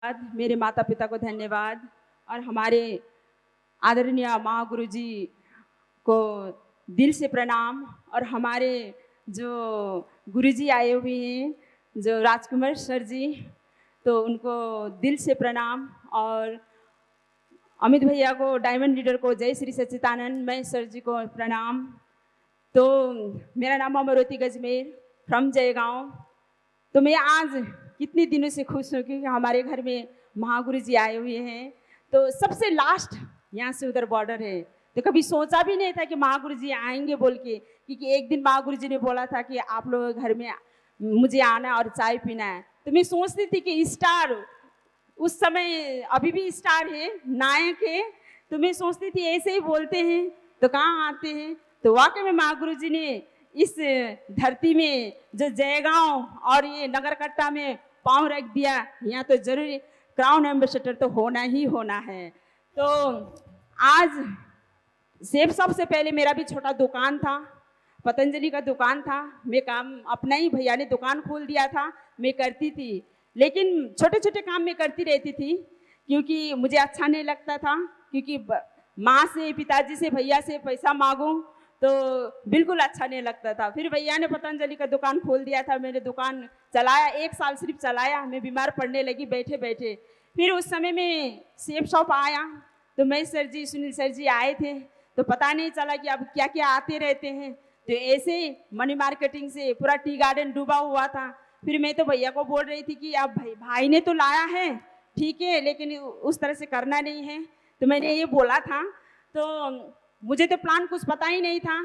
मेरे माता पिता को धन्यवाद और हमारे आदरणीय महागुरु जी को दिल से प्रणाम। और हमारे जो गुरु जी आए हुए हैं, जो राजकुमार सर जी, तो उनको दिल से प्रणाम। और अमित भैया को, डायमंड लीडर को, जय श्री सच्चिदानंद मय सर जी को प्रणाम। तो मेरा नाम अमरोती गजमेर फ्रॉम जयगांव। तो मैं आज कितने दिनों से खुश हूँ क्योंकि हमारे घर में महागुरु जी आए हुए हैं। तो सबसे लास्ट यहाँ से उधर बॉर्डर है, तो कभी सोचा भी नहीं था कि महागुरु जी आएंगे बोल के, क्योंकि एक दिन महागुरु जी ने बोला था कि आप लोग घर में मुझे आना और चाय पीना है। तो मैं सोचती थी कि स्टार उस समय, अभी भी स्टार है, नायक है, तो मैं सोचती थी ऐसे ही बोलते हैं तो कहाँ आते हैं। तो वाकई में महागुरु जी ने इस धरती में जो जयगांव और ये नगरकट्टा में पांव रख दिया, यहाँ तो जरूर क्राउन एम्बेसडर तो होना ही होना है। तो आज सेब शॉप से पहले मेरा भी छोटा दुकान था, पतंजलि का दुकान था। मैं काम अपना ही, भैया ने दुकान खोल दिया था, मैं करती थी, लेकिन छोटे छोटे काम मैं करती रहती थी क्योंकि मुझे अच्छा नहीं लगता था। क्योंकि माँ से, पिताजी से, भैया से पैसा मांगूं तो बिल्कुल अच्छा नहीं लगता था। फिर भैया ने पतंजलि का दुकान खोल दिया था, मैंने दुकान चलाया, 1 साल सिर्फ चलाया, मैं बीमार पड़ने लगी बैठे बैठे। फिर उस समय में सेब शॉप आया, तो मैं सर जी, सुनील सर जी आए थे, तो पता नहीं चला कि अब क्या क्या आते रहते हैं। तो ऐसे मनी मार्केटिंग से पूरा टी गार्डन डूबा हुआ था। फिर मैं तो भैया को बोल रही थी कि अब भाई ने तो लाया है, ठीक है, लेकिन उस तरह से करना नहीं है। तो मैंने ये बोला था, तो मुझे तो प्लान कुछ पता ही नहीं था।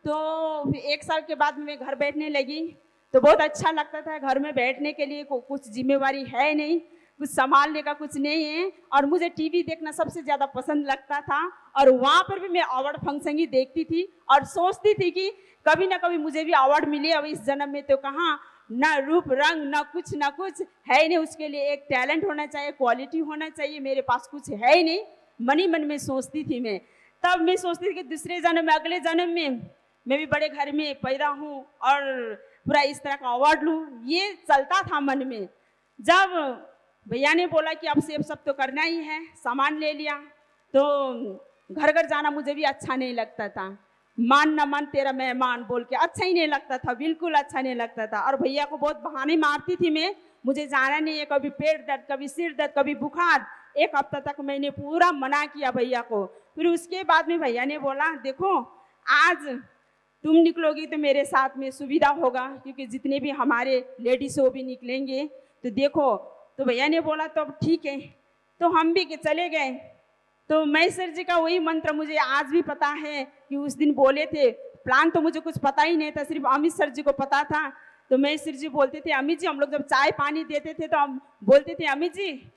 तो 1 साल के बाद मैं घर बैठने लगी, तो बहुत अच्छा लगता था। घर में बैठने के लिए कुछ जिम्मेवारी है नहीं, कुछ संभालने का कुछ नहीं है, और मुझे टीवी देखना सबसे ज़्यादा पसंद लगता था। और वहाँ पर भी मैं अवार्ड फंक्शन ही देखती थी और सोचती थी कि कभी ना कभी मुझे भी अवार्ड मिले। अब इस जन्म में तो कहाँ, ना रूप रंग, ना कुछ है ही नहीं। उसके लिए एक टैलेंट होना चाहिए, क्वालिटी होना चाहिए, मेरे पास कुछ है ही नहीं। मन में सोचती थी मैं। तब मैं सोचती थी कि दूसरे जन्म में, अगले जन्म में मैं भी बड़े घर में पैदा हूँ और पूरा इस तरह का अवार्ड लूँ, ये चलता था मन में। जब भैया ने बोला कि अब सेब सब तो करना ही है, सामान ले लिया, तो घर घर जाना मुझे भी अच्छा नहीं लगता था। मान न मान तेरा मेहमान बोल के अच्छा ही नहीं लगता था, बिल्कुल अच्छा नहीं लगता था। और भैया को बहुत बहाने मारती थी मैं, मुझे जाना नहीं है, कभी पेट दर्द, कभी सिर दर्द, कभी बुखार। 1 हफ्ता तक मैंने पूरा मना किया भैया को। फिर उसके बाद में भैया ने बोला, देखो आज तुम निकलोगी तो मेरे साथ में सुविधा होगा, क्योंकि जितने भी हमारे लेडीज वो भी निकलेंगे, तो देखो। तो भैया ने बोला तो अब ठीक है, तो हम भी चले गए। तो मैं सर जी का वही मंत्र मुझे आज भी पता है कि उस दिन बोले थे। प्लान तो मुझे कुछ पता ही नहीं था, सिर्फ अमित सर जी को पता था। तो मैं सर जी बोलते थे, अमित जी, हम लोग जब चाय पानी देते थे तो हम बोलते थे, अमित जी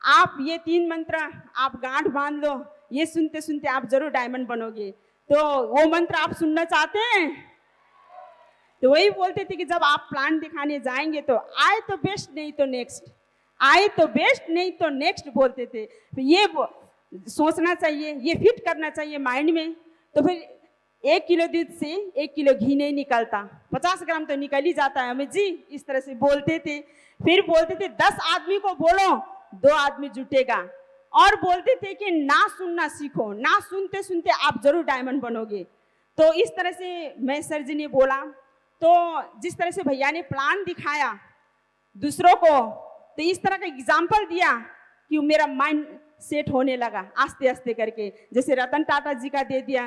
आप ये 3 मंत्र आप गांठ बांध लो, ये सुनते सुनते आप जरूर डायमंड बनोगे। तो वो मंत्र आप सुनना चाहते हैं? तो वही बोलते थे कि जब आप प्लान दिखाने जाएंगे तो आए तो बेस्ट, नहीं तो नेक्स्ट, आए तो बेस्ट, नहीं तो नेक्स्ट बोलते थे। तो ये सोचना चाहिए, ये फिट करना चाहिए माइंड में। तो फिर 1 किलो दूध से 1 किलो घी नहीं निकलता, 50 ग्राम तो निकल ही जाता है अमित जी, इस तरह से बोलते थे। फिर बोलते थे 10 आदमी को बोलो 2 आदमी जुटेगा। और बोलते थे कि ना सुनना सीखो, ना सुनते सुनते आप जरूर डायमंड बनोगे। तो इस तरह से मैं सर जी ने बोला। तो जिस तरह से भैया ने प्लान दिखाया दूसरों को, तो इस तरह का एग्जाम्पल दिया कि मेरा माइंड सेट होने लगा आस्ते आस्ते करके। जैसे रतन टाटा जी का दे दिया,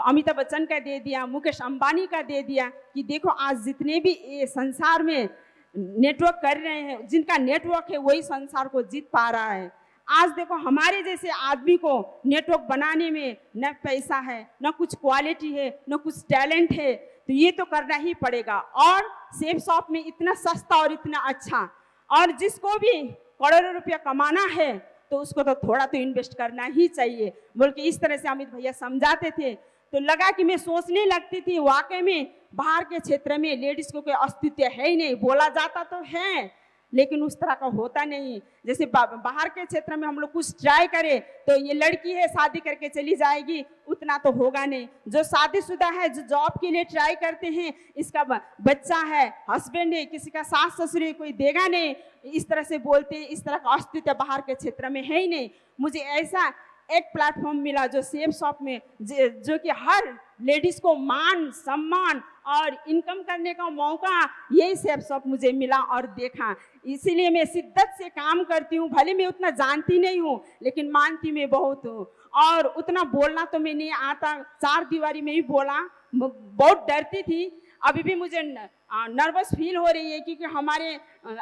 अमिताभ बच्चन का दे दिया, मुकेश अंबानी का दे दिया, कि देखो आज जितने भी ये संसार में नेटवर्क कर रहे हैं, जिनका नेटवर्क है वही संसार को जीत पा रहा है। आज देखो हमारे जैसे आदमी को नेटवर्क बनाने में न पैसा है, न कुछ क्वालिटी है, न कुछ टैलेंट है, तो ये तो करना ही पड़ेगा। और सेब शॉप में इतना सस्ता और इतना अच्छा, और जिसको भी करोड़ों रुपया कमाना है तो उसको तो थोड़ा तो इन्वेस्ट करना ही चाहिए बोल के इस तरह से अमित भैया समझाते थे। तो लगा कि मैं सोचने लगती थी, वाकई में बाहर के क्षेत्र में लेडीज को कोई अस्तित्व है ही नहीं। बोला जाता तो है, लेकिन उस तरह का होता नहीं। जैसे बाहर के क्षेत्र में हम लोग कुछ ट्राई करें तो ये लड़की है शादी करके चली जाएगी, उतना तो होगा नहीं। जो शादीशुदा है, जो जॉब के लिए ट्राई करते हैं, इसका बच्चा है, हस्बैंड है, किसी का सास ससुर है, कोई देगा नहीं, इस तरह से बोलते हैं। इस तरह का अस्तित्व बाहर के क्षेत्र में है ही नहीं। मुझे ऐसा एक प्लेटफॉर्म मिला जो सेफ शॉप में, जो कि हर लेडीज को मान सम्मान और इनकम करने का मौका यही सेफ शॉप मुझे मिला और देखा। इसीलिए मैं शिद्दत से काम करती हूँ। भले मैं उतना जानती नहीं हूँ लेकिन मानती मैं बहुत हूँ। और उतना बोलना तो मैं नहीं आता, 4 दीवारी में ही बोला, बहुत डरती थी। अभी भी मुझे नर्वस फील हो रही है क्योंकि हमारे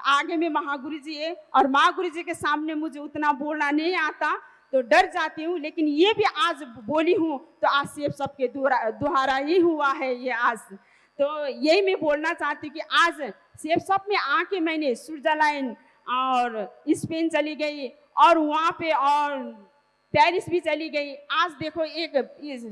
आगे में महागुरु जी है और महागुरु जी के सामने मुझे उतना बोलना नहीं आता तो डर जाती हूँ। लेकिन ये भी आज बोली हूँ तो आज सेफ सबके दोहारा ही हुआ है ये आज। तो यही मैं बोलना चाहती हूँ कि आज सेफ सब में आके मैंने स्विट्जरलैंड और स्पेन चली गई और वहाँ पे और पेरिस भी चली गई। आज देखो एक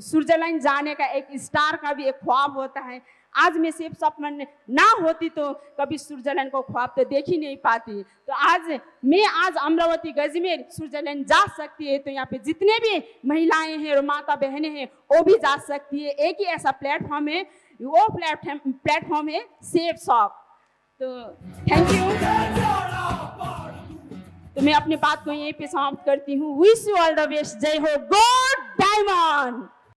स्विट्जरलैंड जाने का एक स्टार का भी एक ख्वाब होता है। आज मैं सेफ शॉप में ना होती तो कभी स्विट्जरलैंड को ख्वाब तो देख ही नहीं पाती। तो आज अमरावती गजमेर स्विट्जरलैंड जा सकती है। तो यहाँ पे जितने भी महिलाएं हैं और माता बहनें हैं वो भी जा सकती है। एक ही ऐसा प्लेटफॉर्म है, वो प्लेटफॉर्म है सेफ शॉप। तो थैंक यू। तो मैं अपनी बात को यहीं पे समाप्त करती हूँ। Wish you all the best. जय हो गॉड डायमंड।